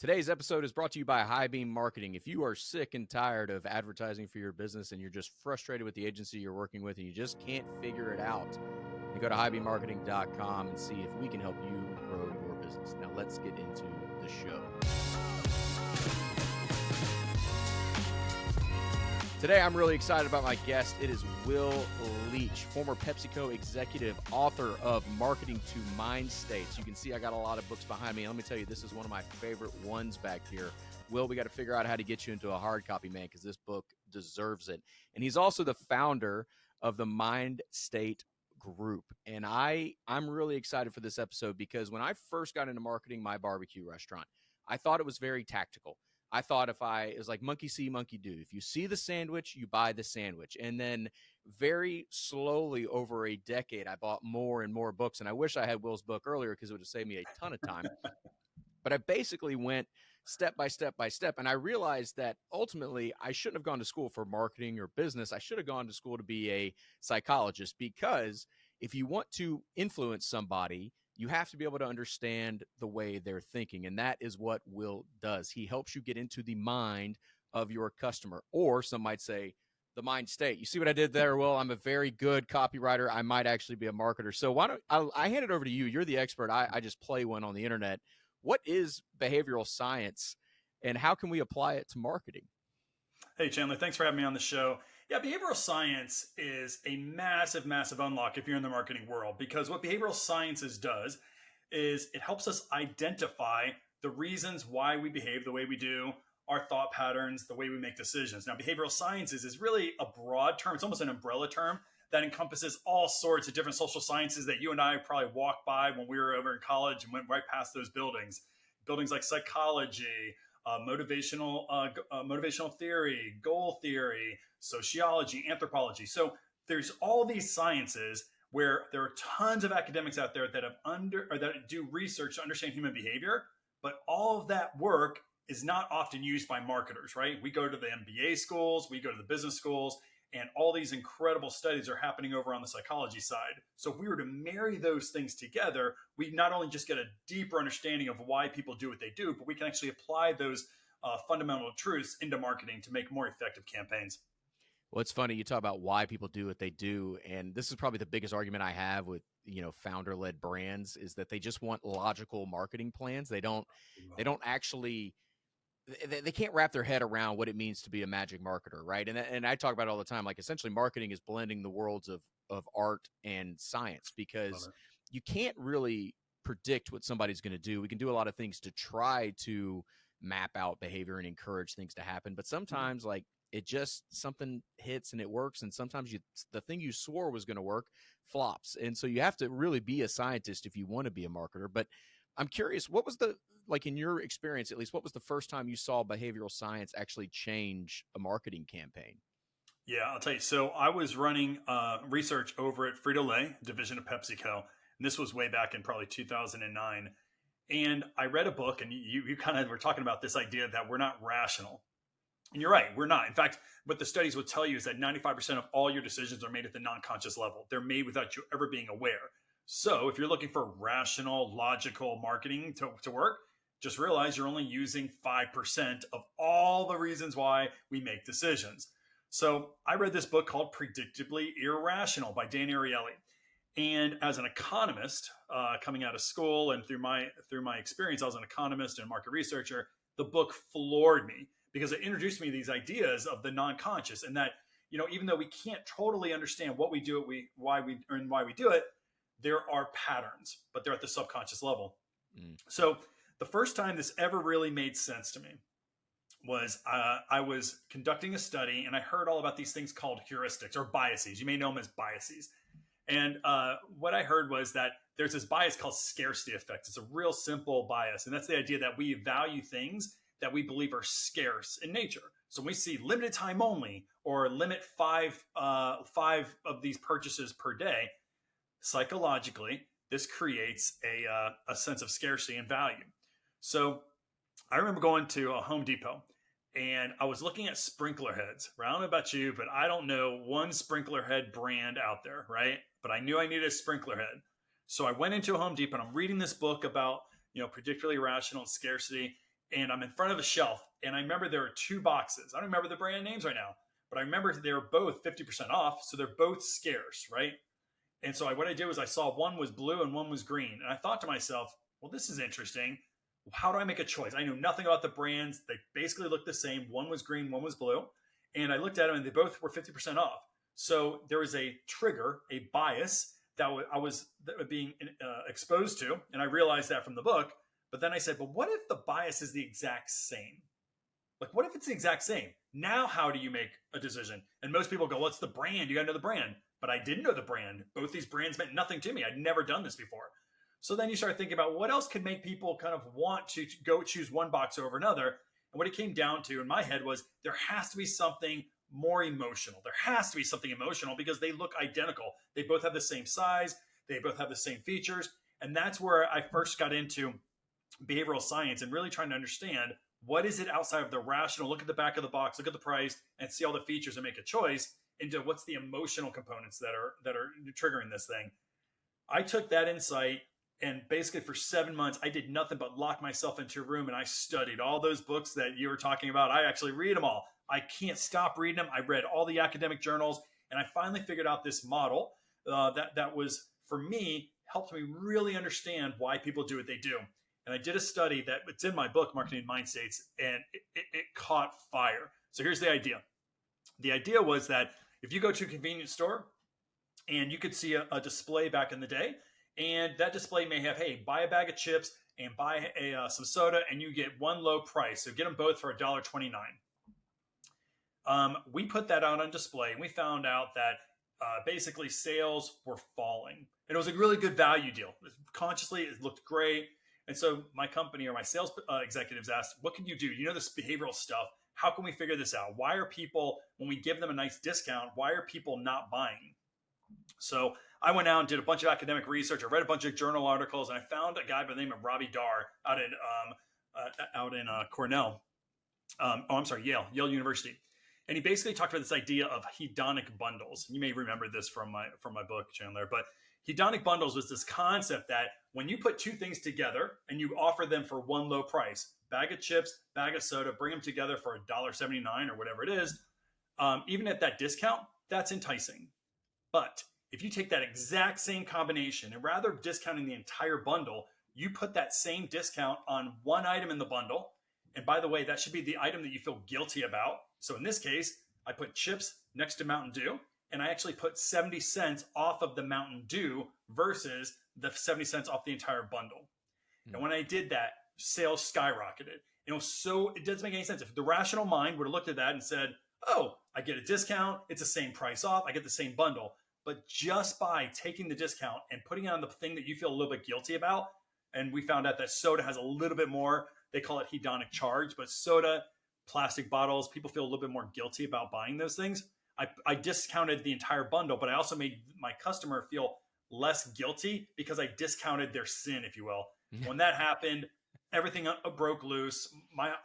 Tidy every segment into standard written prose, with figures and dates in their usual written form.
Today's episode is brought to you by High Beam Marketing. If you are sick and tired of advertising for your business and you're just frustrated with the agency you're working with and you just can't figure it out, you go to highbeammarketing.com and see if we can help you grow your business. Now let's get into the show. Today, I'm really excited about my guest. It is Will Leach, former PepsiCo executive, author of Marketing to Mindstates. You can see I got a lot of books behind me. Let me tell you, this is one of my favorite ones back here. Will, we got to figure out how to get you into a hard copy, man, because this book deserves it. And he's also the founder of the Mindstate group. And I'm really excited for this episode because when I first got into marketing my barbecue restaurant, I thought it was very tactical. I thought it was like monkey see, monkey do. If you see the sandwich, you buy the sandwich. And then very slowly over a decade, I bought more and more books. And I wish I had Will's book earlier because it would have saved me a ton of time. But I basically went step by step by step. And I realized that ultimately I shouldn't have gone to school for marketing or business. I should have gone to school to be a psychologist, because if you want to influence somebody, you have to be able to understand the way they're thinking. And that is what Will does. He helps you get into the mind of your customer, or some might say the mind state. You see what I did there, Will? I'm a very good copywriter. I might actually be a marketer. So why don't I hand it over to you? You're the expert. I just play one on the internet. What is behavioral science and how can we apply it to marketing? Hey, Chandler, thanks for having me on the show. Yeah, behavioral science is a massive, massive unlock if you're in the marketing world, because what behavioral sciences does is it helps us identify the reasons why we behave the way we do, our thought patterns, the way we make decisions. Now, behavioral sciences is really a broad term. It's almost an umbrella term that encompasses all sorts of different social sciences that you and I probably walked by when we were over in college and went right past those buildings. Buildings like psychology, motivational theory, goal theory, sociology, anthropology. So there's all these sciences where there are tons of academics out there that that do research to understand human behavior, but all of that work is not often used by marketers, right? We go to the MBA schools, we go to the business schools, and all these incredible studies are happening over on the psychology side. So if we were to marry those things together, we not only just get a deeper understanding of why people do what they do, but we can actually apply those fundamental truths into marketing to make more effective campaigns. Well, it's funny you talk about why people do what they do, and this is probably the biggest argument I have with founder-led brands is that they just want logical marketing plans. They don't actually. They can't wrap their head around what it means to be a magic marketer, right? And I talk about it all the time. Like, essentially, marketing is blending the worlds of art and science, because you can't really predict what somebody's going to do. We can do a lot of things to try to map out behavior and encourage things to happen, but sometimes like it just something hits and it works, and sometimes the thing you swore was going to work flops, and so you have to really be a scientist if you want to be a marketer. But I'm curious, what was in your experience, at least, what was the first time you saw behavioral science actually change a marketing campaign? Yeah, I'll tell you. So I was running research over at Frito-Lay, division of PepsiCo, and this was way back in probably 2009. And I read a book, and you kind of were talking about this idea that we're not rational. And you're right, we're not. In fact, what the studies would tell you is that 95% of all your decisions are made at the non-conscious level. They're made without you ever being aware. So if you're looking for rational, logical marketing to work, just realize you're only using 5% of all the reasons why we make decisions. So I read this book called Predictably Irrational by Dan Ariely. And as an economist coming out of school and through my experience, I was an economist and market researcher. The book floored me because it introduced me to these ideas of the non-conscious, and that, even though we can't totally understand what we do, why we do it, there are patterns, but they're at the subconscious level. So the first time this ever really made sense to me was I was conducting a study, and I heard all about these things called heuristics or biases. You may know them as biases. And what I heard was that there's this bias called scarcity effect. It's a real simple bias. And that's the idea that we value things that we believe are scarce in nature. So when we see limited time only, or limit five of these purchases per day, psychologically, this creates a sense of scarcity and value. So I remember going to a Home Depot, and I was looking at sprinkler heads. I don't know about you, but I don't know one sprinkler head brand out there, right? But I knew I needed a sprinkler head. So I went into a Home Depot, and I'm reading this book about, particularly irrational and scarcity. and I'm in front of a shelf, and I remember there are two boxes. I don't remember the brand names right now, but I remember they were both 50% off, so they're both scarce, right? And so what I did was I saw one was blue and one was green, and I thought to myself, well, this is interesting. How do I make a choice? I knew nothing about the brands. They basically looked the same. One was green, one was blue, and I looked at them, and they both were 50% off. So there was a trigger, a bias that I was being exposed to, and I realized that from the book. But then I said, well, what if the bias is the exact same? Like, what if it's the exact same? Now, how do you make a decision? And most people go, well, it's the brand. You got to know the brand. But I didn't know the brand. Both these brands meant nothing to me. I'd never done this before. So then you start thinking about what else could make people kind of want to go choose one box over another. And what it came down to in my head was there has to be something more emotional. There has to be something emotional because they look identical. They both have the same size. They both have the same features. And that's where I first got into behavioral science and really trying to understand what is it outside of the rational, look at the back of the box, look at the price, and see all the features and make a choice, into what's the emotional components that are triggering this thing. I took that insight, and basically for 7 months, I did nothing but lock myself into a room, and I studied all those books that you were talking about. I actually read them all. I can't stop reading them. I read all the academic journals, and I finally figured out this model that was, for me, helped me really understand why people do what they do. And I did a study that it's in my book, Marketing Mindstates, and it caught fire. So here's the idea. The idea was that if you go to a convenience store and you could see a display back in the day, and that display may have, hey, buy a bag of chips and buy some soda, and you get one low price. So get them both for $1.29. We put that out on display, and we found out that basically sales were falling. And it was a really good value deal. Consciously, it looked great. And so my company or my sales executives asked, what can you do? You know this behavioral stuff. How can we figure this out? Why are people, when we give them a nice discount, why are people not buying? So I went out and did a bunch of academic research. I read a bunch of journal articles, and I found a guy by the name of Robbie Dar out in Cornell. Yale University. And he basically talked about this idea of hedonic bundles. You may remember this from my book, Chandler, but hedonic bundles was this concept that when you put two things together and you offer them for one low price, bag of chips, bag of soda, bring them together for $1.79 or whatever it is, even at that discount, that's enticing. But if you take that exact same combination and rather than discounting the entire bundle, you put that same discount on one item in the bundle. And by the way, that should be the item that you feel guilty about. So in this case, I put chips next to Mountain Dew, and I actually put 70 cents off of the Mountain Dew versus the 70 cents off the entire bundle. And when I did that, sales skyrocketed. It doesn't make any sense. If the rational mind would have looked at that and said, oh, I get a discount, it's the same price off, I get the same bundle. But just by taking the discount and putting it on the thing that you feel a little bit guilty about, and we found out that soda has a little bit more, they call it hedonic charge, but soda, plastic bottles, people feel a little bit more guilty about buying those things. I discounted the entire bundle, but I also made my customer feel less guilty because I discounted their sin, if you will. When that happened, everything broke loose.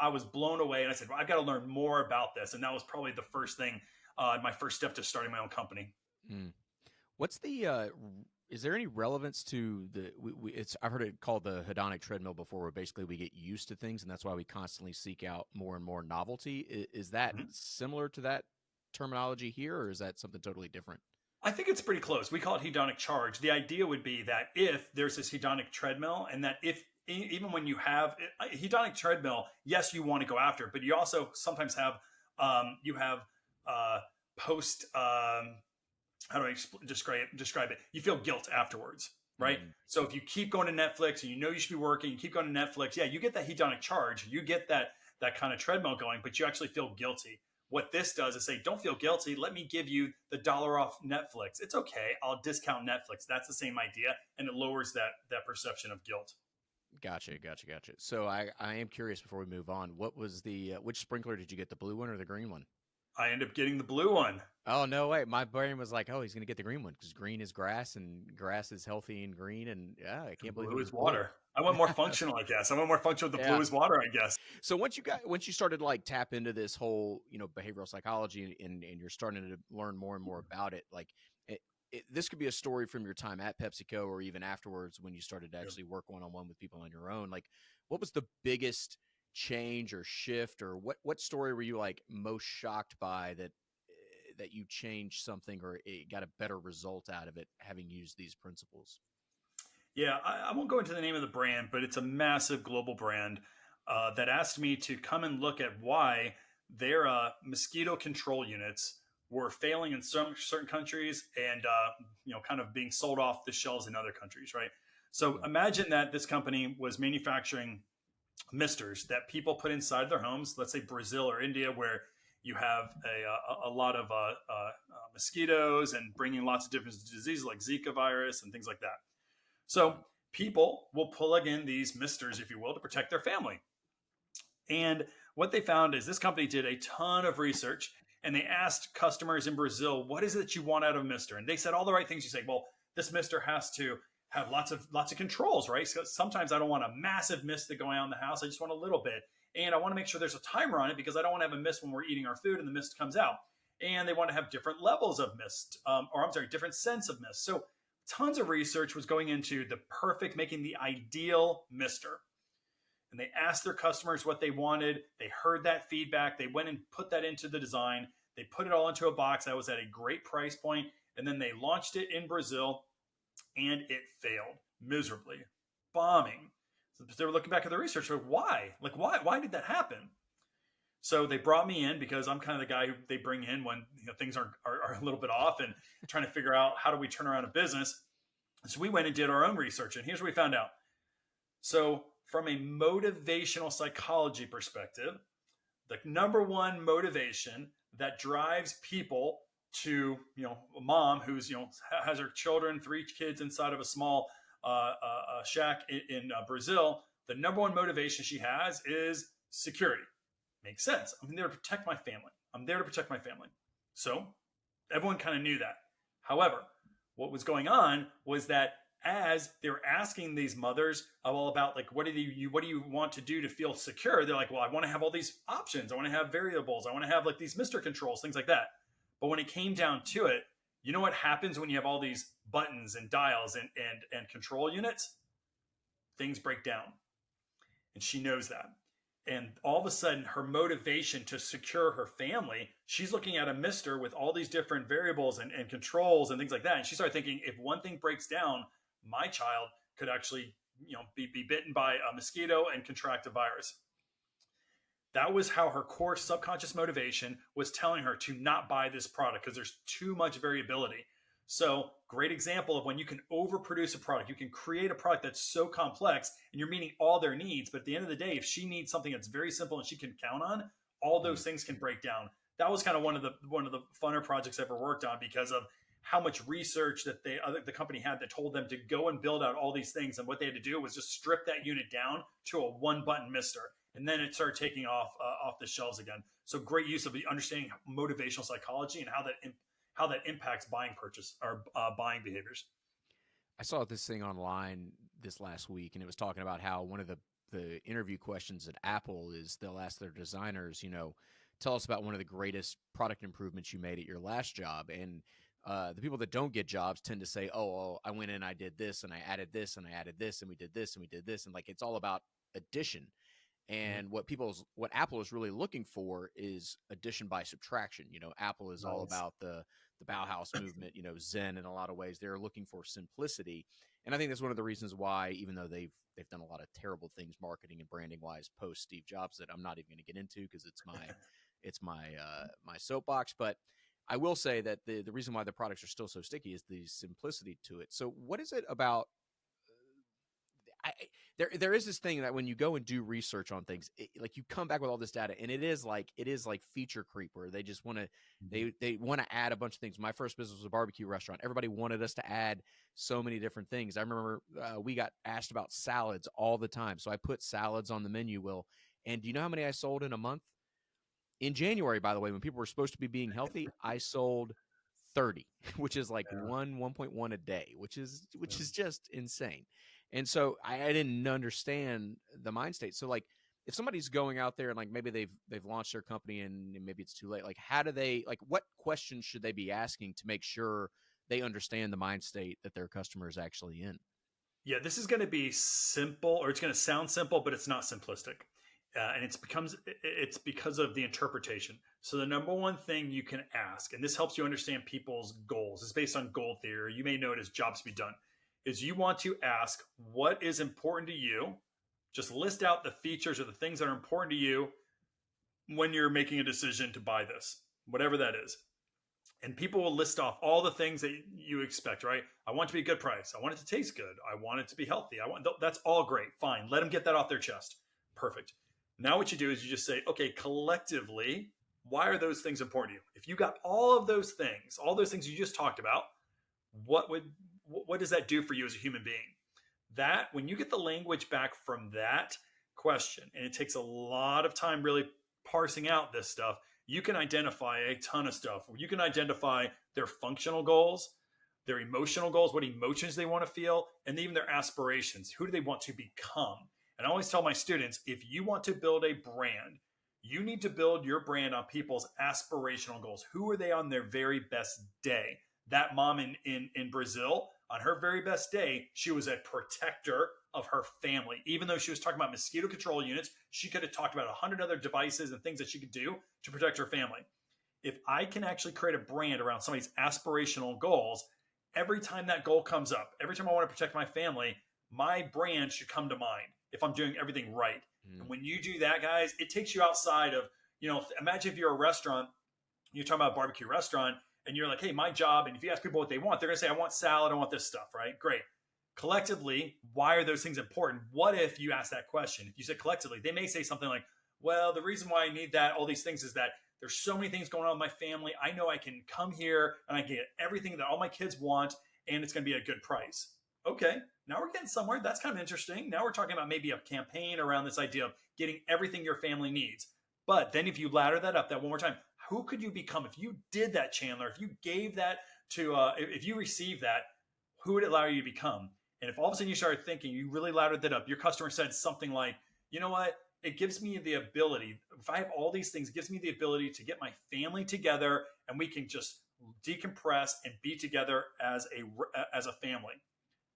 I was blown away, and I said, well, I've got to learn more about this. And that was probably the first thing, my first step to starting my own company. What's the is there any relevance to the I've heard it called the hedonic treadmill before, where basically we get used to things, and that's why we constantly seek out more and more novelty. Is that similar to that terminology here, or is that something totally different? I think it's pretty close. We call it hedonic charge. The idea would be that if there's this hedonic treadmill, and that if even when you have a hedonic treadmill, yes, you want to go after it, but you also sometimes have post how do I describe it? You feel guilt afterwards, right? So if you keep going to Netflix and you know you should be working, you keep going to Netflix, yeah, you get that hedonic charge, you get that kind of treadmill going, but you actually feel guilty. What this does is say, don't feel guilty. Let me give you the $1 off Netflix. It's okay. I'll discount Netflix. That's the same idea, and it lowers that perception of guilt. Gotcha. So I am curious before we move on. What was which sprinkler did you get, the blue one or the green one? I ended up getting the blue one. Oh, no way. My brain was like, oh, he's going to get the green one because green is grass and grass is healthy and green. And yeah, I can't believe blue is water. I went more functional, I guess. I went more functional with the blue is water, I guess. So once you started like tap into this whole, behavioral psychology and you're starting to learn more and more about it, like this could be a story from your time at PepsiCo or even afterwards when you started to actually work one-on-one with people on your own. Like, what was the biggest change or shift, or what story were you like most shocked by that you changed something or it got a better result out of it having used these principles? Yeah, I won't go into the name of the brand, but it's a massive global brand that asked me to come and look at why their mosquito control units were failing in some certain countries and kind of being sold off the shelves in other countries, right? So Mm. imagine that this company was manufacturing misters that people put inside their homes. Let's say Brazil or India, where you have a lot of mosquitoes and bringing lots of different diseases like Zika virus and things like that. So people will plug in these misters, if you will, to protect their family. And what they found is this company did a ton of research and they asked customers in Brazil, what is it that you want out of a mister? And they said all the right things. You say, well, this mister has to have lots of controls, right? So sometimes I don't want a massive mist that going out in the house. I just want a little bit. And I want to make sure there's a timer on it because I don't want to have a mist when we're eating our food and the mist comes out. And they want to have different levels of mist, or I'm sorry, different scents of mist. So tons of research was going into the perfect, making the ideal mister. And they asked their customers what they wanted. They heard that feedback. They went and put that into the design. They put it all into a box that was at a great price point, and then they launched it in Brazil, and it failed miserably, bombing. So they were looking back at the research, like why? Like why did that happen? So they brought me in because I'm kind of the guy who they bring in when things are a little bit off and trying to figure out how do we turn around a business. So we went and did our own research, and here's what we found out. So from a motivational psychology perspective, the number one motivation that drives people to, a mom who's, has her children, 3 kids inside of a small shack in Brazil, the number one motivation she has is security. Makes sense. I'm there to protect my family. I'm there to protect my family. So everyone kind of knew that. However, what was going on was that as they were asking these mothers all about like what do you want to do to feel secure, they're like, well, I want to have all these options. I want to have variables. I want to have like these mister controls, things like that. But when it came down to it, you know what happens when you have all these buttons and dials and control units? Things break down. And she knows that. And all of a sudden, her motivation to secure her family, she's looking at a mister with all these different variables and controls and things like that. And she started thinking, if one thing breaks down, my child could actually, be bitten by a mosquito and contract a virus. That was how her core subconscious motivation was telling her to not buy this product because there's too much variability. So, great example of when you can overproduce a product. You can create a product that's so complex and you're meeting all their needs. But at the end of the day, if she needs something that's very simple and she can count on, all those things can break down. That was kind of one of the funner projects I ever worked on because of how much research that the company had that told them to go and build out all these things. And what they had to do was just strip that unit down to a one button mister. And then it started taking off the shelves again. So great use of the understanding motivational psychology and how that impacts buying behaviors. I saw this thing online this last week, and it was talking about how one of the interview questions at Apple is they'll ask their designers, tell us about one of the greatest product improvements you made at your last job. And the people that don't get jobs tend to say, oh, I went in, I did this, and I added this, and I added this, and we did this, and we did this. And like, it's all about addition. And what Apple is really looking for is addition by subtraction. Apple is all about the Bauhaus movement, Zen in a lot of ways. They're looking for simplicity. And I think that's one of the reasons why, even though they've done a lot of terrible things marketing and branding wise post Steve Jobs that I'm not even going to get into because it's my soapbox. But I will say that the reason why the products are still so sticky is the simplicity to it. So what is it about? There is this thing that when you go and do research on things, like you come back with all this data, and it is like feature creep where they just want to they want to add a bunch of things. My first business was a barbecue restaurant. Everybody wanted us to add so many different things. I remember we got asked about salads all the time, so I put salads on the menu. Will, and do you know how many I sold in a month? In January, by the way, when people were supposed to be being healthy, I sold 30, which is like 1.1 a day, which is just insane. And so I didn't understand the mind state. So like if somebody's going out there and like maybe they've launched their company and maybe it's too late, like how do they, like what questions should they be asking to make sure they understand the mind state that their customer is actually in? Yeah, this is going to be simple, or it's going to sound simple, but it's not simplistic. and it's because of the interpretation. So the number one thing you can ask, and this helps you understand people's goals, is based on goal theory. You may know it as jobs to be done. Is you want to ask what is important to you. Just list out the features or the things that are important to you when you're making a decision to buy this, whatever that is. And people will list off all the things that you expect, right? I want it to be a good price. I want it to taste good. I want it to be healthy. That's all great. Fine. Let them get that off their chest. Perfect. Now what you do is you just say, okay, collectively, why are those things important to you? If you got all those things you just talked about, what does that do for you as a human being? That when you get the language back from that question, and it takes a lot of time really parsing out this stuff, you can identify a ton of stuff. You can identify their functional goals, their emotional goals, what emotions they want to feel, and even their aspirations. Who do they want to become? And I always tell my students, if you want to build a brand, you need to build your brand on people's aspirational goals. Who are they on their very best day? That mom in Brazil, on her very best day, she was a protector of her family. Even though she was talking about mosquito control units, she could have talked about 100 other devices and things that she could do to protect her family. If I can actually create a brand around somebody's aspirational goals, every time that goal comes up, every time I want to protect my family, my brand should come to mind if I'm doing everything right. And when you do that, guys, it takes you outside of, imagine if you're a restaurant, you're talking about a barbecue restaurant, and you're like, hey, my job, and if you ask people what they want, they're going to say, I want salad, I want this stuff, right? Great. Collectively, why are those things important? What if you ask that question? If you said collectively, they may say something like, well, the reason why I need that, all these things, is that there's so many things going on with my family. I know I can come here and I can get everything that all my kids want, and it's going to be a good price. Okay, now we're getting somewhere. That's kind of interesting. Now we're talking about maybe a campaign around this idea of getting everything your family needs. But then if you ladder that up, that one more time, who could you become if you did that, Chandler? If you gave that to, if you received that, who would it allow you to become? And if all of a sudden you started thinking, you really laddered that up, your customer said something like, you know what? It gives me the ability, if I have all these things, it gives me the ability to get my family together and we can just decompress and be together as a family.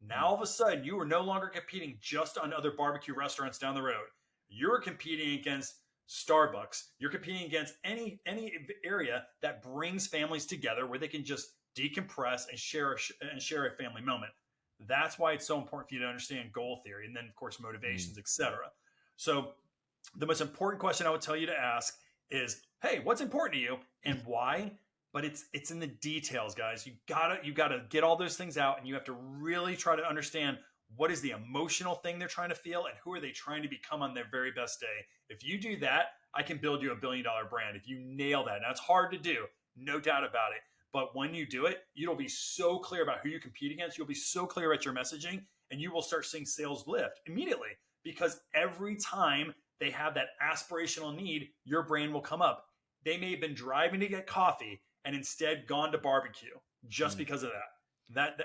Now, all of a sudden, you are no longer competing just on other barbecue restaurants down the road. You're competing against Starbucks. You're competing against any area that brings families together where they can just decompress and share a family moment. That's why it's so important for you to understand goal theory, and then of course motivations, etc. So the most important question I would tell you to ask is, hey, what's important to you and why? But it's in the details, guys. You gotta get all those things out, and you have to really try to understand what is the emotional thing they're trying to feel and who are they trying to become on their very best day. If you do that, I can build you $1 billion brand. If you nail that, now it's hard to do, no doubt about it. But when you do it, you'll be so clear about who you compete against. You'll be so clear about your messaging, and you will start seeing sales lift immediately, because every time they have that aspirational need, your brand will come up. They may have been driving to get coffee and instead gone to barbecue just because of that.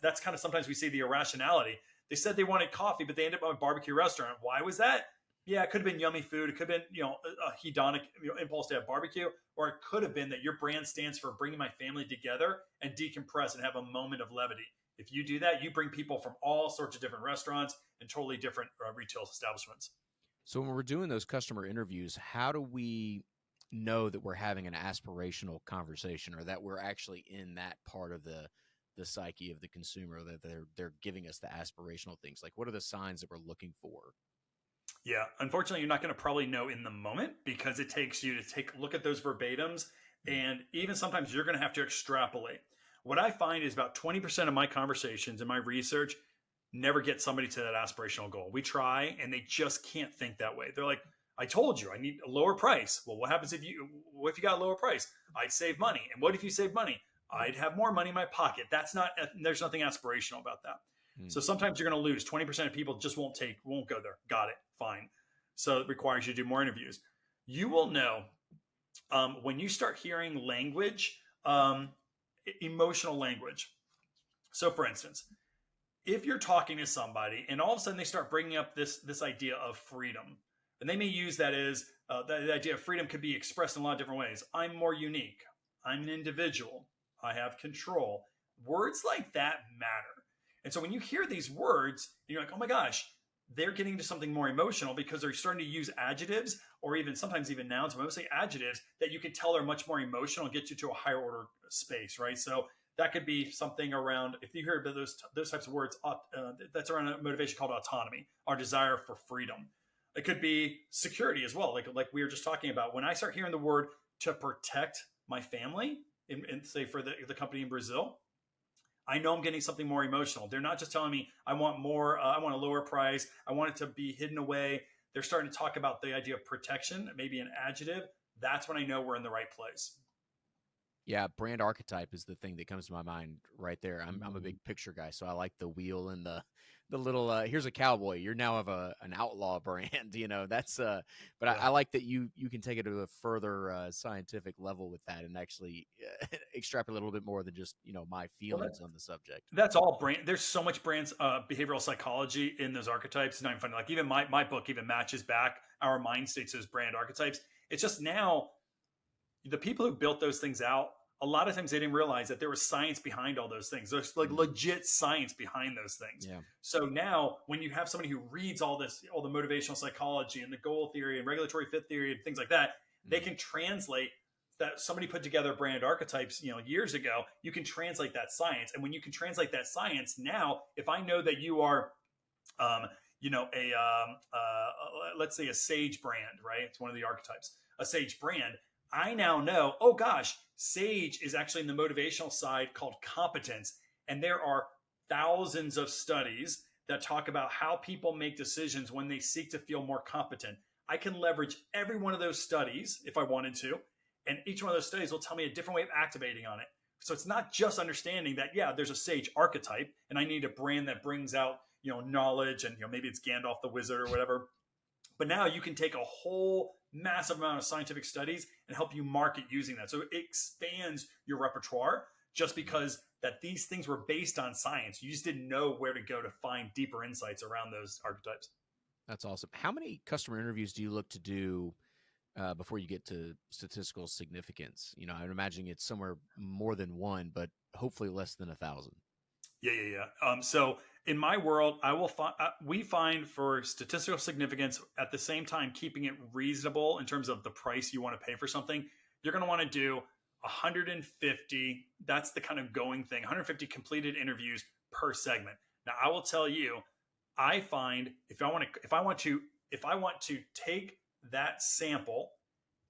That's kind of, sometimes we see the irrationality. They said they wanted coffee, but they ended up at a barbecue restaurant. Why was that? Yeah, it could have been yummy food. It could have been, a hedonic impulse to have barbecue, or it could have been that your brand stands for bringing my family together and decompress and have a moment of levity. If you do that, you bring people from all sorts of different restaurants and totally different retail establishments. So when we're doing those customer interviews, how do we know that we're having an aspirational conversation, or that we're actually in that part of the psyche of the consumer, that they're giving us the aspirational things? Like, what are the signs that we're looking for? Yeah, unfortunately, you're not going to probably know in the moment, because it takes you to take a look at those verbatims, and even sometimes you're going to have to extrapolate. What I find is about 20% of my conversations and my research never get somebody to that aspirational goal. We try, and they just can't think that way. They're like, I told you I need a lower price. Well, what happens if you got a lower price? I'd save money. And what if you save money? I'd have more money in my pocket. There's nothing aspirational about that. So sometimes you're going to lose. 20% of people just won't go there. Got it. Fine. So it requires you to do more interviews. You will know when you start hearing language, emotional language. So for instance, if you're talking to somebody and all of a sudden they start bringing up this idea of freedom, and they may use that as the idea of freedom could be expressed in a lot of different ways. I'm more unique. I'm an individual. I have control. Words like that matter. And so when you hear these words, you're like, oh my gosh, they're getting to something more emotional because they're starting to use adjectives or even sometimes even nouns, but mostly adjectives that you can tell are much more emotional and get you to a higher order space, right? So that could be something around, if you hear about those types of words, that's around a motivation called autonomy, our desire for freedom. It could be security as well, like we were just talking about. When I start hearing the word to protect my family, in say for the company in Brazil, I know I'm getting something more emotional. They're not just telling me I want more, I want a lower price, I want it to be hidden away. They're starting to talk about the idea of protection, maybe an adjective. That's when I know we're in the right place. Yeah, brand archetype is the thing that comes to my mind right there. I'm a big picture guy, so I like the wheel and the little here's a cowboy. You're now of an outlaw brand, That's but I Yeah. like that you can take it to a further scientific level with that and actually extrapolate a little bit more than just my Well, feelings on the subject. that's all brand. There's so much brands, behavioral psychology in those archetypes. It's not even funny. Like even my book even matches back our Mindstates as brand archetypes. It's just now the people who built those things out, a lot of times they didn't realize that there was science behind all those things. There's like legit science behind those things. Yeah. So now when you have somebody who reads all this, all the motivational psychology and the goal theory and regulatory fit theory and things like that, they can translate that. Somebody put together brand archetypes, years ago. You can translate that science. And when you can translate that science, now, if I know that you are, um, let's say a sage brand, right? It's one of the archetypes, a sage brand. I now know, oh gosh, SAGE is actually in the motivational side called competence. And there are thousands of studies that talk about how people make decisions when they seek to feel more competent. I can leverage every one of those studies if I wanted to. And each one of those studies will tell me a different way of activating on it. So it's not just understanding that, yeah, there's a SAGE archetype and I need a brand that brings out, knowledge and, maybe it's Gandalf the Wizard or whatever. But now you can take a whole massive amount of scientific studies and help you market using that. So it expands your repertoire just because that these things were based on science. You just didn't know where to go to find deeper insights around those archetypes. That's awesome. How many customer interviews do you look to do before you get to statistical significance? I would imagine it's somewhere more than one, but hopefully less than 1,000. Yeah. So in my world, we find for statistical significance at the same time keeping it reasonable in terms of the price you want to pay for something. You're going to want to do 150. That's the kind of going thing. 150 completed interviews per segment. Now, I will tell you, I find if I want to take that sample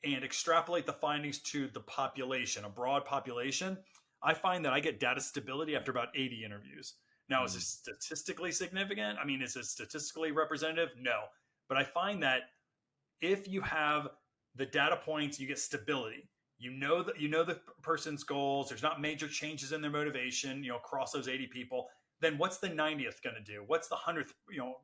and extrapolate the findings to the population, a broad population, I find that I get data stability after about 80 interviews. Now, is it statistically significant? I mean, is it statistically representative? No. But I find that if you have the data points, you get stability. You know the person's goals. There's not major changes in their motivation, across those 80 people. Then what's the 90th going to do? What's the 100th,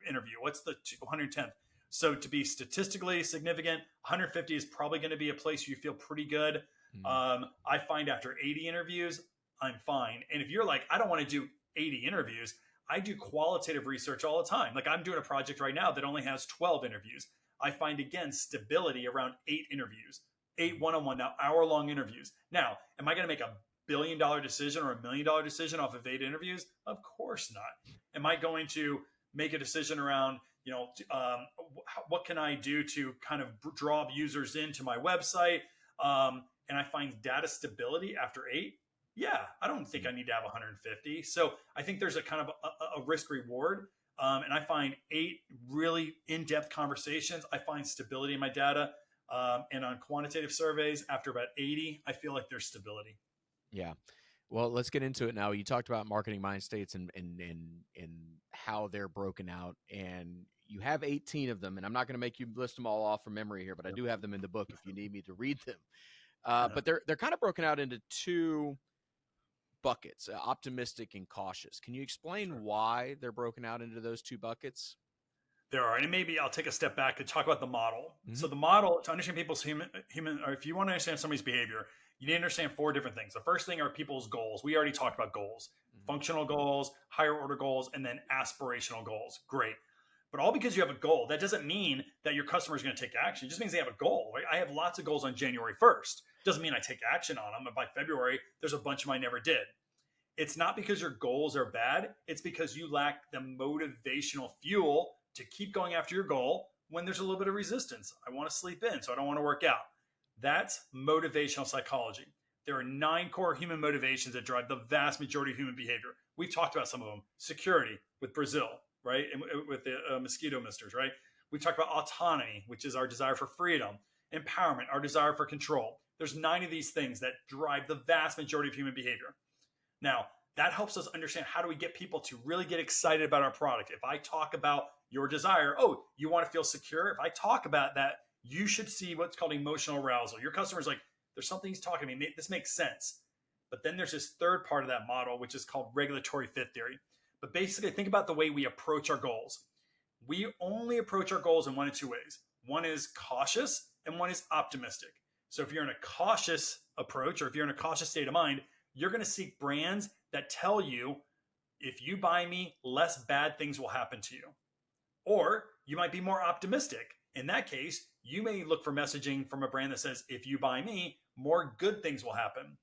interview? What's the 110th? So to be statistically significant, 150 is probably going to be a place you feel pretty good. I find after 80 interviews, I'm fine. And if you're like, I don't want to do 80 interviews, I do qualitative research all the time. Like I'm doing a project right now that only has 12 interviews. I find, again, stability around 8 interviews, 8 one-on-one, now hour-long interviews. Now, am I going to make a $1 billion decision or $1 million decision off of 8 interviews? Of course not. Am I going to make a decision around, what can I do to kind of draw users into my website? And I find data stability after 8. Yeah, I don't think I need to have 150. So I think there's a kind of a risk reward. And I find 8 really in-depth conversations. I find stability in my data. And on quantitative surveys, after about 80, I feel like there's stability. Yeah. Well, let's get into it now. You talked about marketing mind states and how they're broken out, and you have 18 of them. And I'm not going to make you list them all off from memory here, but I do have them in the book if you need me to read them. But they're kind of broken out into 2 buckets, optimistic and cautious. Can you explain why they're broken out into those 2 buckets? There are, and maybe I'll take a step back and talk about the model. So the model, to understand people's human, or if you want to understand somebody's behavior, you need to understand 4 different things. The first thing are people's goals. We already talked about goals, functional goals, higher order goals, and then aspirational goals. Great. But all because you have a goal, that doesn't mean that your customer is going to take action. It just means they have a goal. Right? I have lots of goals on January 1st. Doesn't mean I take action on them. And by February, there's a bunch of them I never did. It's not because your goals are bad. It's because you lack the motivational fuel to keep going after your goal when there's a little bit of resistance. I want to sleep in, so I don't want to work out. That's motivational psychology. There are 9 core human motivations that drive the vast majority of human behavior. We've talked about some of them. Security with Brazil, right? And with the mosquito misters, right? We've talked about autonomy, which is our desire for freedom. Empowerment, our desire for control. There's 9 of these things that drive the vast majority of human behavior. Now, that helps us understand how do we get people to really get excited about our product. If I talk about your desire, oh, you want to feel secure? If I talk about that, you should see what's called emotional arousal. Your customer's like, there's something he's talking to me. This makes sense. But then there's this third part of that model, which is called regulatory fit theory. But basically, think about the way we approach our goals. We only approach our goals in one of 2 ways. One is cautious and one is optimistic. So if you're in a cautious approach, or if you're in a cautious state of mind, you're going to seek brands that tell you, if you buy me, less bad things will happen to you. Or you might be more optimistic. In that case, you may look for messaging from a brand that says, if you buy me, more good things will happen.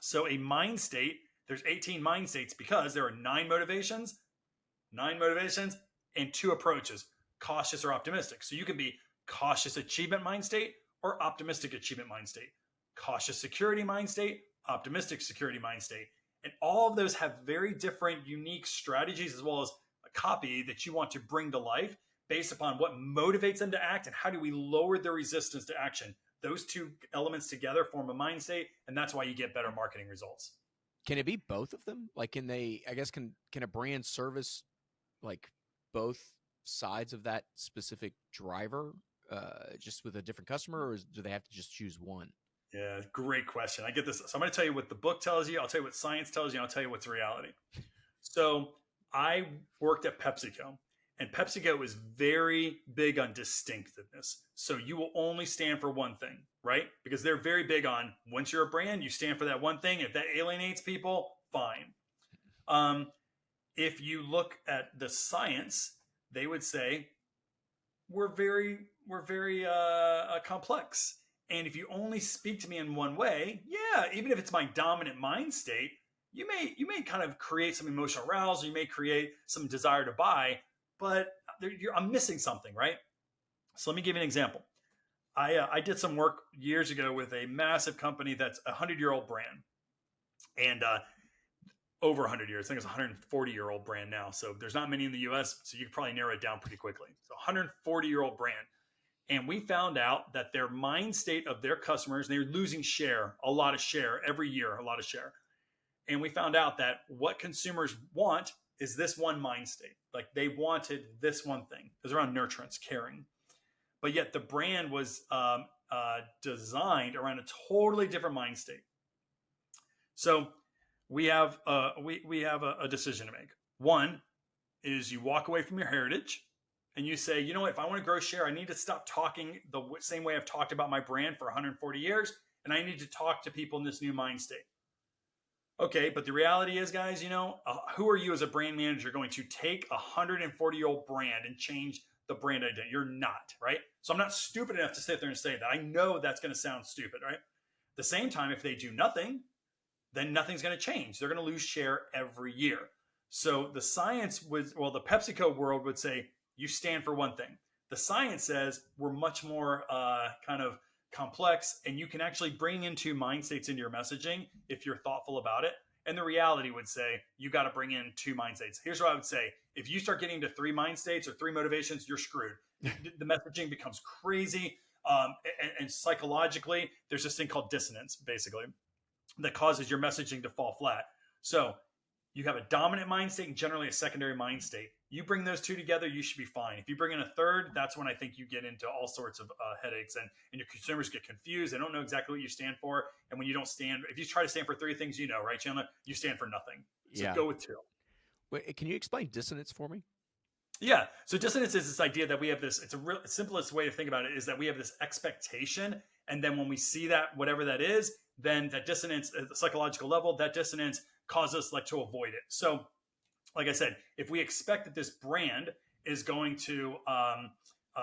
So a mind state, there's 18 mind states because there are 9 motivations, and 2 approaches, cautious or optimistic. So you can be cautious achievement mind state or optimistic achievement mind state, cautious security mind state, optimistic security mind state. And all of those have very different, unique strategies, as well as a copy that you want to bring to life based upon what motivates them to act and how do we lower their resistance to action. Those 2 elements together form a mind state, and that's why you get better marketing results. Can it be both of them? Like, can a brand service like both sides of that specific driver just with a different customer, or do they have to just choose one? Yeah, great question. I get this. So I'm going to tell you what the book tells you. I'll tell you what science tells you. And I'll tell you what's reality. So I worked at PepsiCo, and PepsiCo is very big on distinctiveness. So you will only stand for one thing, right? Because they're very big on, once you're a brand, you stand for that one thing. If that alienates people, fine. If you look at the science, they would say we're very complex. And if you only speak to me in one way, yeah, even if it's my dominant mind state, you may kind of create some emotional arousal, you may create some desire to buy, but I'm missing something, right? So let me give you an example. I did some work years ago with a massive company that's a 100-year-old brand, and over 100 years. I think it's a 140-year-old brand now. So there's not many in the U.S., so you could probably narrow it down pretty quickly. So 140-year-old brand. And we found out that their mind state of their customers, they're losing share, a lot of share every year, a lot of share. And we found out that what consumers want is this one mind state. Like, they wanted this one thing. It was around nurturance, caring. But yet the brand was designed around a totally different mind state. So we have a decision to make. One is you walk away from your heritage and you say, you know what, if I want to grow share, I need to stop talking the same way I've talked about my brand for 140 years, and I need to talk to people in this new mind state. Okay, but the reality is, guys, who are you as a brand manager going to take a 140-year-old brand and change the brand identity? You're not, right? So I'm not stupid enough to sit there and say that. I know that's going to sound stupid, right? At the same time, if they do nothing, then nothing's going to change. They're going to lose share every year. So the science the PepsiCo world would say, you stand for one thing. The science says we're much more kind of complex, and you can actually bring in 2 mind states into your messaging if you're thoughtful about it. And the reality would say you got to bring in 2 mind states. Here's what I would say. If you start getting to 3 mind states or 3 motivations, you're screwed. The messaging becomes crazy. And psychologically, there's this thing called dissonance, basically, that causes your messaging to fall flat. So you have a dominant mind state and generally a secondary mind state. You bring those 2 together, you should be fine. If you bring in a third, that's when I think you get into all sorts of headaches, and your consumers get confused. They don't know exactly what you stand for. And when you don't stand, if you try to stand for 3 things, right, Chandler, you stand for nothing. So go with 2. Wait, can you explain dissonance for me? Yeah. So dissonance is this idea that we have this, it's a real simplest way to think about it is that we have this expectation. And then when we see that, whatever that is, then that dissonance at the psychological level, that dissonance causes us to avoid it. So like I said, if we expect that this brand is going to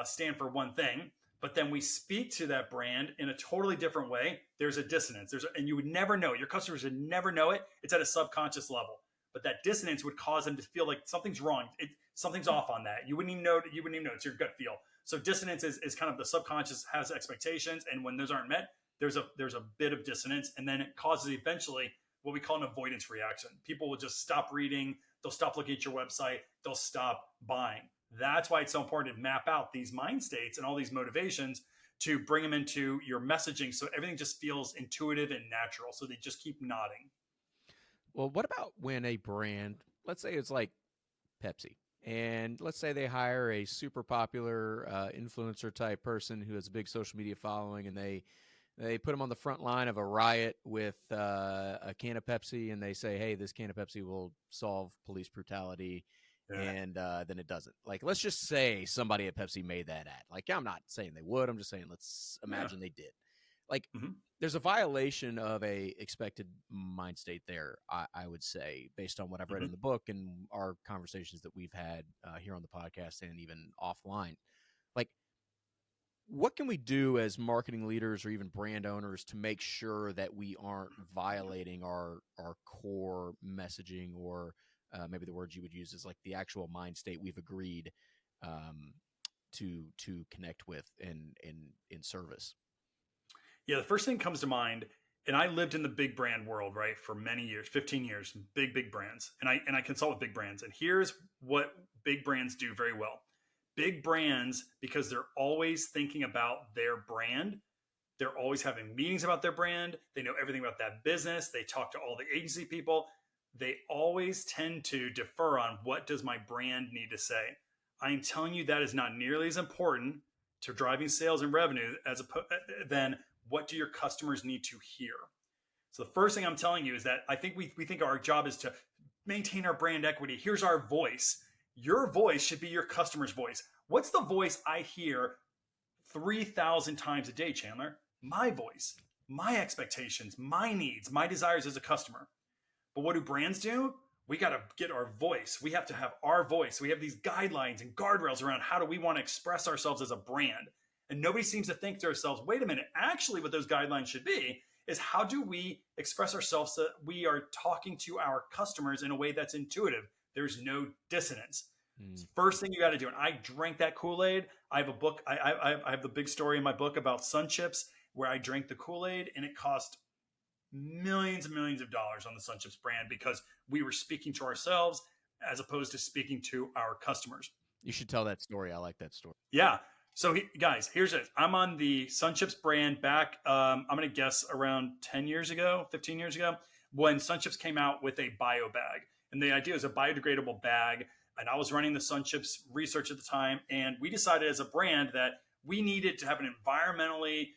stand for one thing, but then we speak to that brand in a totally different way, there's a dissonance. And you would never know. Your customers would never know it. It's at a subconscious level. but that dissonance would cause them to feel like something's wrong. Something's off on that. You wouldn't even know. You wouldn't even know. It's your gut feel. So dissonance is kind of the subconscious has expectations, and when those aren't met, there's a bit of dissonance, and then it causes eventually what we call an avoidance reaction. People will just stop reading. They'll stop looking at your website. They'll stop buying. That's why it's so important to map out these mind states and all these motivations to bring them into your messaging so everything just feels intuitive and natural. So they just keep nodding. Well, what about when a brand, let's say it's like Pepsi, and let's say they hire a super popular influencer type person who has a big social media following, and they put them on the front line of a riot with a can of Pepsi, and they say, hey, this can of Pepsi will solve police brutality. Yeah. And then it doesn't. Like, let's just say somebody at Pepsi made that ad. Like, I'm not saying they would. I'm just saying let's imagine they did. Like, there's a violation of a expected mind state there, I would say, based on what I've read in the book and our conversations that we've had here on the podcast and even offline. Like, what can we do as marketing leaders or even brand owners to make sure that we aren't violating our core messaging, or maybe the words you would use is like the actual mind state we've agreed to connect with in service? Yeah, the first thing comes to mind, and I lived in the big brand world, right, for many years, 15 years, big brands. And I consult with big brands. And here's what big brands do very well. Big brands, because they're always thinking about their brand, they're always having meetings about their brand. They know everything about that business. They talk to all the agency people. They always tend to defer on what does my brand need to say. I'm telling you that is not nearly as important to driving sales and revenue than what do your customers need to hear. So the first thing I'm telling you is that I think we think our job is to maintain our brand equity. Here's our voice. Your voice should be your customer's voice. What's the voice I hear 3,000 times a day, Chandler? My voice, my expectations, my needs, my desires as a customer. But what do brands do? We got to get our voice. We have to have our voice. We have these guidelines and guardrails around how do we want to express ourselves as a brand. And nobody seems to think to ourselves, wait a minute, actually what those guidelines should be is how do we express ourselves so that we are talking to our customers in a way that's intuitive. There's no dissonance. First thing you got to do, and I drank that Kool-Aid. I have a book. I have the big story in my book about Sun Chips where I drank the Kool-Aid, and it cost millions and millions of dollars on the Sun Chips brand because we were speaking to ourselves as opposed to speaking to our customers. You should tell that story. I like that story. Yeah. So guys, here's it. I'm on the Sun Chips brand back, I'm going to guess around 10 years ago, 15 years ago, when Sun Chips came out with a bio bag. And the idea was a biodegradable bag. And I was running the Sun Chips research at the time. And we decided as a brand that we needed to have an environmentally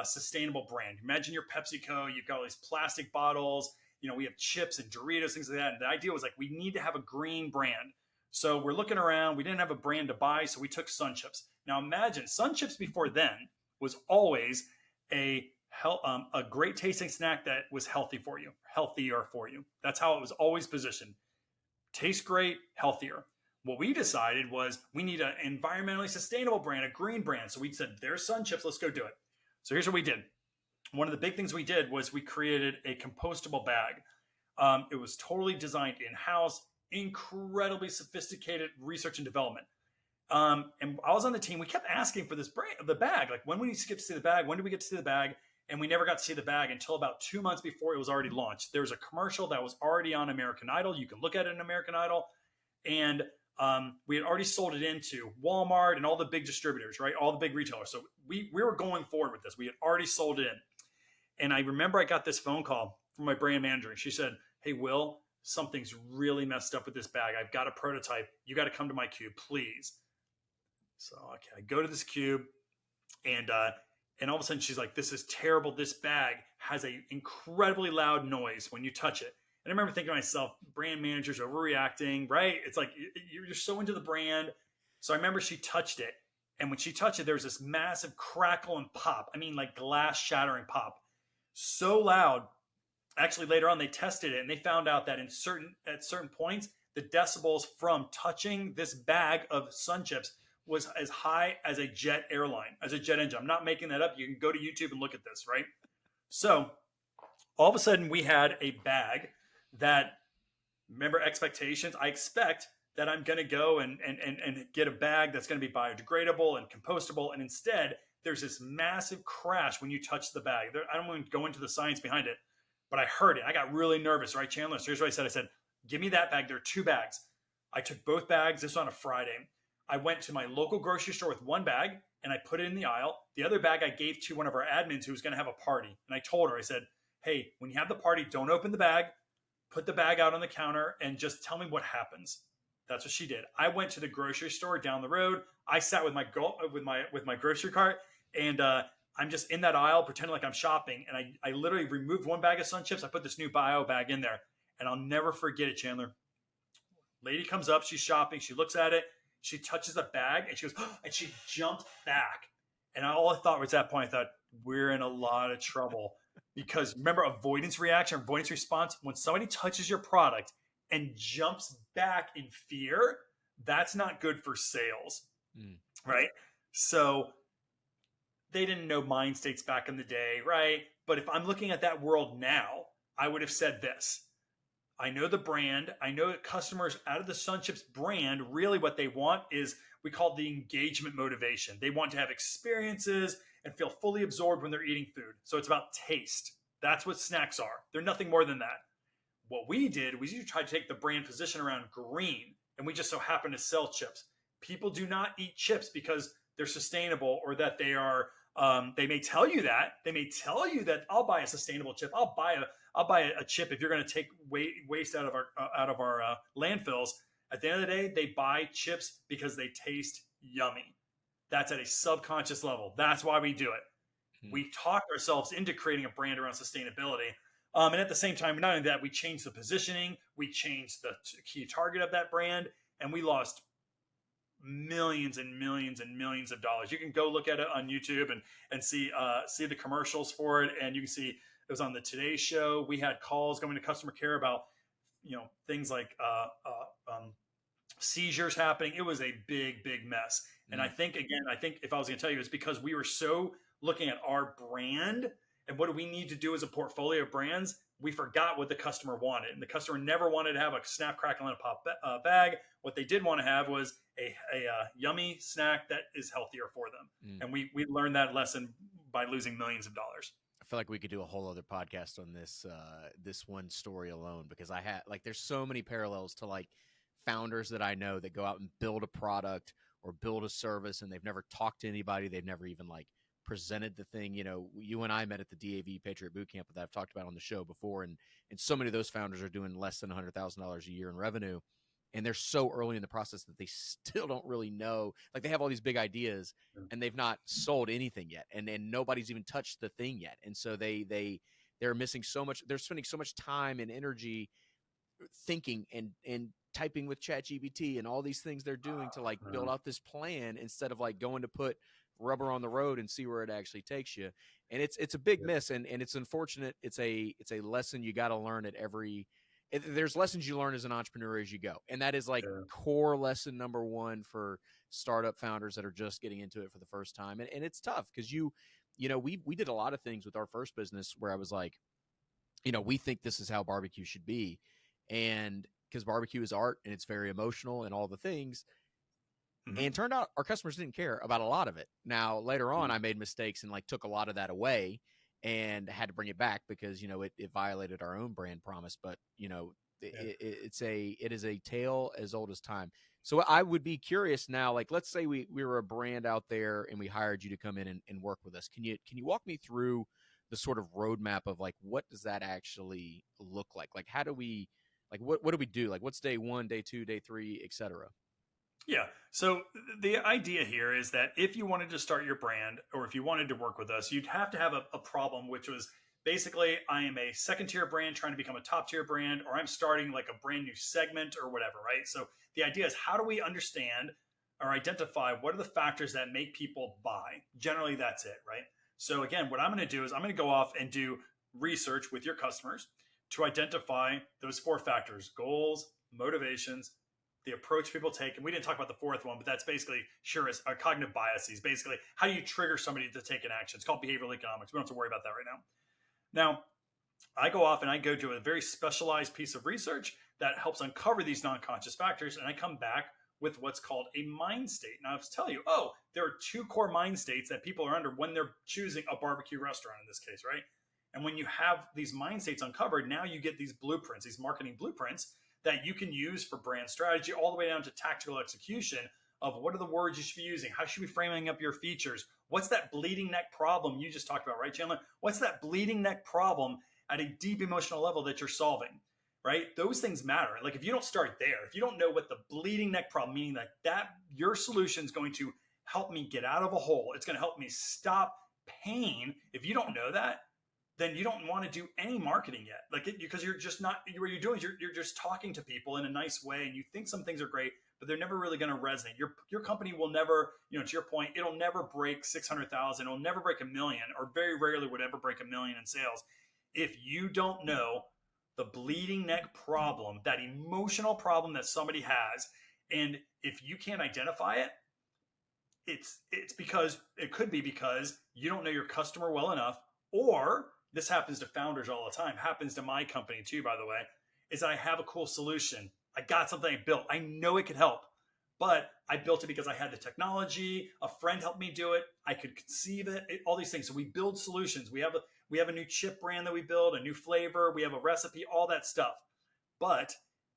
sustainable brand. Imagine your PepsiCo, you've got all these plastic bottles, we have chips and Doritos, things like that. And the idea was like, we need to have a green brand. So we're looking around, we didn't have a brand to buy, so we took Sun Chips. Now imagine, Sun Chips before then was always a great tasting snack that was healthier for you. That's how it was always positioned. Tastes great, healthier. What we decided was we need an environmentally sustainable brand, a green brand. So we said, there's Sun Chips, let's go do it. So here's what we did. One of the big things we did was we created a compostable bag. It was totally designed in-house, incredibly sophisticated research and development. And I was on the team. We kept asking for this brand, the bag. Like, when we get to see the bag? When do we get to see the bag? And we never got to see the bag until about 2 months before it was already launched. There was a commercial that was already on American Idol. You can look at it in American Idol. And we had already sold it into Walmart and all the big distributors, right? All the big retailers. So we were going forward with this. We had already sold it in. And I remember I got this phone call from my brand manager. And she said, hey, Will, something's really messed up with this bag. I've got a prototype. You got to come to my cube, please. So okay, I go to this cube, and all of a sudden she's like, this is terrible. This bag has an incredibly loud noise when you touch it. And I remember thinking to myself, brand manager's overreacting, right? It's like you're so into the brand. So I remember she touched it. And when she touched it, there was this massive crackle and pop. I mean, like glass shattering pop. So loud. Actually, later on, they tested it and they found out that at certain points, the decibels from touching this bag of Sun Chips was as high as a jet engine. I'm not making that up. You can go to YouTube and look at this, right? So all of a sudden we had a bag that remember expectations. I expect that I'm going to go and get a bag that's going to be biodegradable and compostable. And instead, there's this massive crash when you touch the bag. I don't want to go into the science behind it, but I heard it. I got really nervous, right, Chandler? So here's what I said. I said, give me that bag. There are 2 bags. I took both bags. This was on a Friday. I went to my local grocery store with 1 bag and I put it in the aisle. The other bag I gave to one of our admins who was going to have a party. And I told her, I said, hey, when you have the party, don't open the bag. Put the bag out on the counter and just tell me what happens. That's what she did. I went to the grocery store down the road. I sat with my grocery cart, and I'm just in that aisle pretending like I'm shopping. And I literally removed 1 bag of Sun Chips. I put this new bio bag in there, and I'll never forget it, Chandler. Lady comes up, she's shopping, she looks at it, she touches the bag, and she goes, oh, and she jumped back. And all I thought was at that point, I thought, we're in a lot of trouble. Because remember, avoidance reaction, avoidance response, when somebody touches your product and jumps back in fear, that's not good for sales, right? So they didn't know Mindstates back in the day, right? But if I'm looking at that world now, I would have said this. I know the brand. I know that customers out of the Sun Chips brand, really what they want is, we call the engagement motivation. They want to have experiences and feel fully absorbed when they're eating food. So it's about taste. That's what snacks are. They're nothing more than that. What we did was you tried to take the brand position around green, and we just so happen to sell chips. People do not eat chips because they're sustainable or that they are. They may tell you that. They may tell you that I'll buy a sustainable chip. I'll buy a chip if you're going to take waste out of our landfills. At the end of the day, they buy chips because they taste yummy. That's at a subconscious level. That's why we do it. We talked ourselves into creating a brand around sustainability. And at the same time, not only that, we changed the positioning, we changed the key target of that brand, and we lost millions and millions and millions of dollars. You can go look at it on YouTube and see the commercials for it. And you can see it was on the Today Show. We had calls going to customer care about, things like seizures happening. It was a big, big mess. And I think if I was going to tell you, it's because we were so looking at our brand and what do we need to do as a portfolio of brands, we forgot what the customer wanted. And the customer never wanted to have a snap, crackle, and a pop bag. What they did want to have was a yummy snack that is healthier for them. And we learned that lesson by losing millions of dollars. I feel like we could do a whole other podcast on this one story alone, because there's so many parallels to like founders that I know that go out and build a product or build a service, and they've never talked to anybody. They've never even presented the thing. You and I met at the DAV Patriot Bootcamp that I've talked about on the show before, and so many of those founders are doing less than $100,000 a year in revenue, and they're so early in the process that they still don't really know. Like, they have all these big ideas, and they've not sold anything yet, and nobody's even touched the thing yet, and so they're missing so much. They're spending so much time and energy thinking and typing with ChatGPT and all these things they're doing to build out this plan instead of going to put rubber on the road and see where it actually takes you. And it's a big miss, and it's unfortunate. It's a lesson you got to learn at there's lessons you learn as an entrepreneur as you go. And that is core lesson number 1 for startup founders that are just getting into it for the first time. And it's tough because we did a lot of things with our first business where I was like, we think this is how barbecue should be. And because barbecue is art and it's very emotional and all the things. And it turned out our customers didn't care about a lot of it. Now, later on, I made mistakes and took a lot of that away and had to bring it back because, it violated our own brand promise. But, it is a tale as old as time. So I would be curious now, let's say we were a brand out there and we hired you to come in and work with us. Can you walk me through the sort of roadmap of what does that actually look like? How do we, what do we do? What's day 1, day 2, day 3, et cetera? Yeah. So the idea here is that if you wanted to start your brand or if you wanted to work with us, you'd have to have a problem, which was basically, I am a second-tier brand trying to become a top-tier brand, or I'm starting a brand new segment or whatever, right? So the idea is, how do we understand or identify what are the factors that make people buy? Generally, that's it, right? So again, what I'm going to do is I'm going to go off and do research with your customers to identify those 4 factors: goals, motivations, the approach people take. And we didn't talk about the 4th one, but that's basically cognitive biases. Basically, how do you trigger somebody to take an action? It's called behavioral economics. We don't have to worry about that right now. Now, I go off and I go to a very specialized piece of research that helps uncover these non-conscious factors. And I come back with what's called a mind state. Now, I was telling you, there are 2 core mind states that people are under when they're choosing a barbecue restaurant in this case, right? And when you have these mind states uncovered, now you get these blueprints, these marketing blueprints that you can use for brand strategy all the way down to tactical execution of what are the words you should be using? How should we be framing up your features? What's that bleeding neck problem you just talked about, right, Chandler? What's that bleeding neck problem at a deep emotional level that you're solving, right? Those things matter. Like if you don't start there, if you don't know what the bleeding neck problem, meaning that your solution is going to help me get out of a hole, it's going to help me stop pain. If you don't know that, then you don't want to do any marketing yet. Because you're just not, what you're doing is you're just talking to people in a nice way and you think some things are great, but they're never really going to resonate. Your company will never, to your point, it'll never break 600,000. It'll never break 1 million, or very rarely would ever break 1 million in sales if you don't know the bleeding neck problem, that emotional problem that somebody has. And if you can't identify it, it's because it could be because you don't know your customer well enough, or this happens to founders all the time, happens to my company too, by the way, is I have a cool solution. I got something I built. I know it could help, but I built it because I had the technology. A friend helped me do it. I could conceive it, all these things. So we build solutions. We have a new chip brand that we build, a new flavor. We have a recipe, all that stuff. But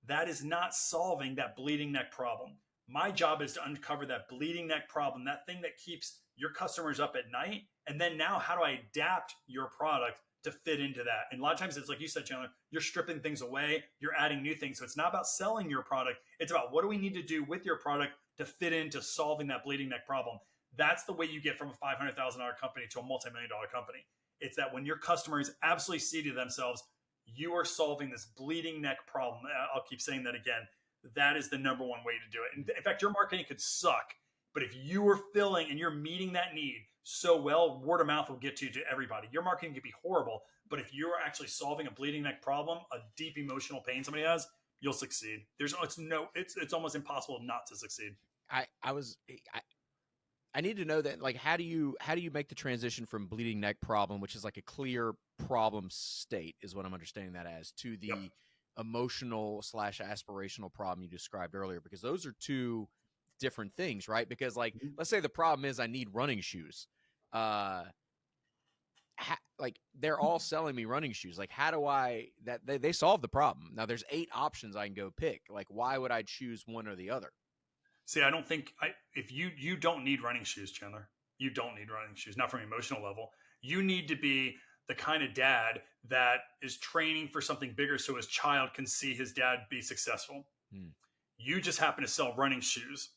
that is not solving that bleeding neck problem. My job is to uncover that bleeding neck problem, that thing that keeps your customers up at night. And then now how do I adapt your product to fit into that? And a lot of times it's like you said, Chandler, you're stripping things away, you're adding new things. So it's not about selling your product. It's about what do we need to do with your product to fit into solving that bleeding neck problem. That's the way you get from a $500,000 company to a multi-million-dollar company. It's that when your customers absolutely see to themselves, you are solving this bleeding neck problem. I'll keep saying that again. That is the number one way to do it. In fact, your marketing could suck, but if you are filling and you're meeting that need so well, word of mouth will get to everybody. Your marketing could be horrible, but if you're actually solving a bleeding neck problem, a deep emotional pain somebody has, you'll succeed. It's almost impossible not to succeed. I need to know that, like, how do you make the transition from bleeding neck problem, which is like a clear problem state, is what I'm understanding that as, to the emotional / aspirational problem you described earlier, because those are 2 different things, right? Because like, let's say the problem is I need running shoes. Like they're all selling me running shoes. Like how do they solve the problem? Now there's 8 options I can go pick. Like why would I choose one or the other? See, I don't think if you don't need running shoes, Chandler. You don't need running shoes, not from an emotional level. You need to be the kind of dad that is training for something bigger so his child can see his dad be successful. You just happen to sell running shoes,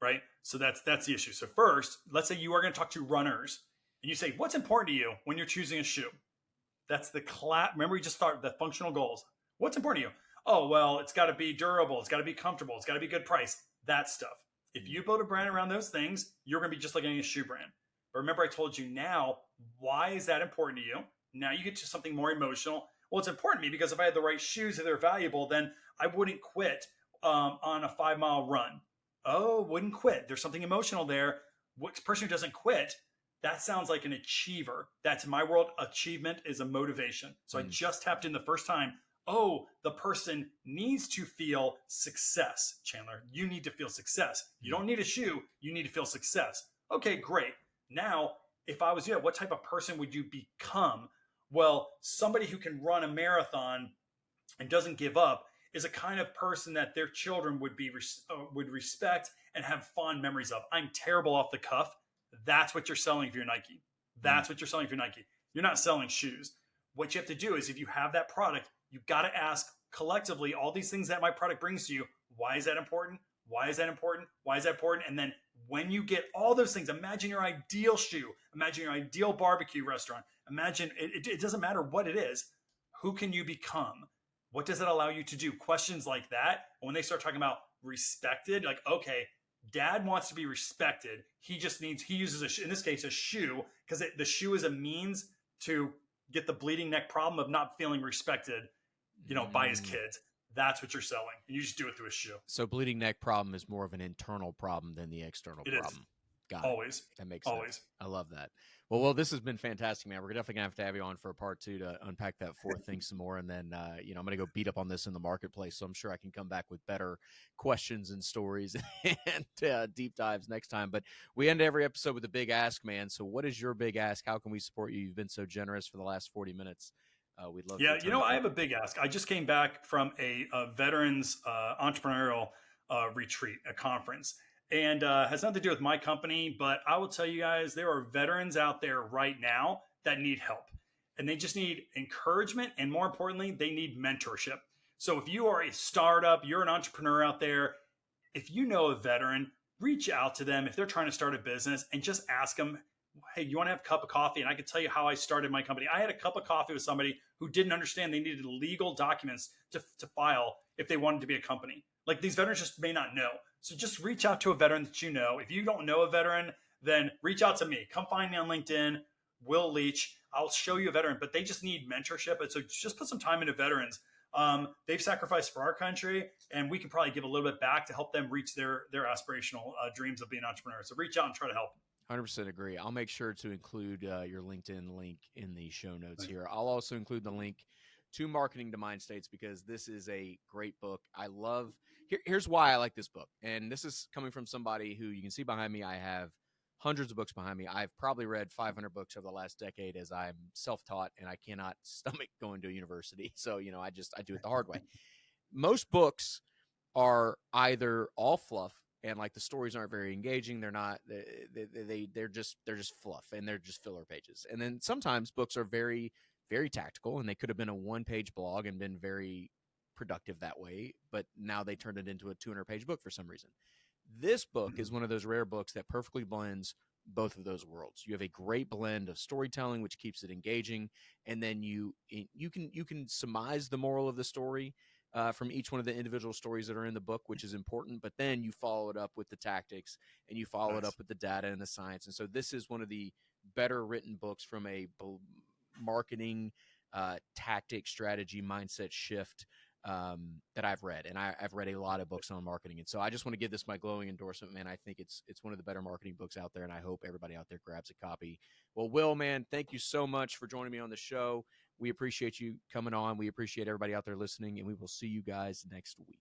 right? So that's the issue. So first, let's say you are going to talk to runners and you say, what's important to you when you're choosing a shoe? That's the remember we just started the functional goals. What's important to you? Oh, well, it's got to be durable. It's got to be comfortable. It's got to be good price. That stuff. If you build a brand around those things, you're going to be just like any shoe brand. But remember, I told you now, why is that important to you? Now you get to something more emotional. Well, it's important to me because if I had the right shoes, if they're valuable, then I wouldn't quit on a 5-mile run. Oh, wouldn't quit. There's something emotional there. What person who doesn't quit, that sounds like an achiever. That's in my world, achievement is a motivation. So I just tapped in the first time. Oh, the person needs to feel success, Chandler. You need to feel success. You don't need a shoe. You need to feel success. Okay, great. Now, if I was you, what type of person would you become? Well, somebody who can run a marathon and doesn't give up is a kind of person that their children would respect and have fond memories of. I'm terrible off the cuff. That's what you're selling if you're Nike. That's what you're selling if you're Nike. You're not selling shoes. What you have to do is if you have that product, you've got to ask collectively all these things that my product brings to you. Why is that important? Why is that important? Why is that important? And then when you get all those things, imagine your ideal shoe. Imagine your ideal barbecue restaurant. Imagine it doesn't matter what it is. Who can you become? What does it allow you to do? Questions like that. When they start talking about respected, like, okay, dad wants to be respected. He uses, in this case, a shoe, because the shoe is a means to get the bleeding neck problem of not feeling respected, by his kids. That's what you're selling. And you just do it through a shoe. So bleeding neck problem is more of an internal problem than the external problem. Got it. Always. That makes always sense. I love that. Well, this has been fantastic, man. We're definitely gonna have to have you on for a part two to unpack that fourth thing some more, and then I'm gonna go beat up on this in the marketplace. So I'm sure I can come back with better questions and stories and deep dives next time. But we end every episode with a big ask, man. So what is your big ask? How can we support you? You've been so generous for the last 40 minutes. We'd love to Yeah, return the I favor. have a big ask. I just came back from a veterans entrepreneurial retreat, a conference, and has nothing to do with my company. But I will tell you guys, there are veterans out there right now that need help, and they just need encouragement, and more importantly, they need mentorship. So if you are a startup, you're an entrepreneur out there, if you know a veteran, reach out to them if they're trying to start a business and just ask them, hey, you want to have a cup of coffee? And I can tell you how I started my company. I had a cup of coffee with somebody who didn't understand they needed legal documents to file if they wanted to be a company. Like these veterans just may not know. So just reach out to a veteran that you know. If you don't know a veteran, then reach out to me. Come find me on LinkedIn, Will Leach. I'll show you a veteran, but they just need mentorship. And so just put some time into veterans. They've sacrificed for our country, and we can probably give a little bit back to help them reach their aspirational dreams of being entrepreneurs. So reach out and try to help. 100% agree. I'll make sure to include your LinkedIn link in the show notes here. I'll also include the link to Marketing to Mindstates because this is a great book. I love. Here's why I like this book, and this is coming from somebody who you can see behind me. I have hundreds of books behind me. I've probably read 500 books over the last decade as I'm self-taught and I cannot stomach going to a university. So I do it the hard way. Most books are either all fluff and like the stories aren't very engaging. They're not. They're just fluff and they're just filler pages. And then sometimes books are very very tactical and they could have been a 1-page blog and been very productive that way. But now they turned it into a 200-page book for some reason. This book is one of those rare books that perfectly blends both of those worlds. You have a great blend of storytelling, which keeps it engaging, and then you can surmise the moral of the story from each one of the individual stories that are in the book, which is important. But then you follow it up with the tactics, and you follow it up with the data and the science. And so this is one of the better written books from a marketing tactic, strategy, mindset shift that I've read, and I've read a lot of books on marketing, and so I just want to give this my glowing endorsement, man. I think it's one of the better marketing books out there, and I hope everybody out there grabs a copy. Well, Will, man, thank you so much for joining me on the show. We appreciate you coming on. We appreciate everybody out there listening, and we will see you guys next week.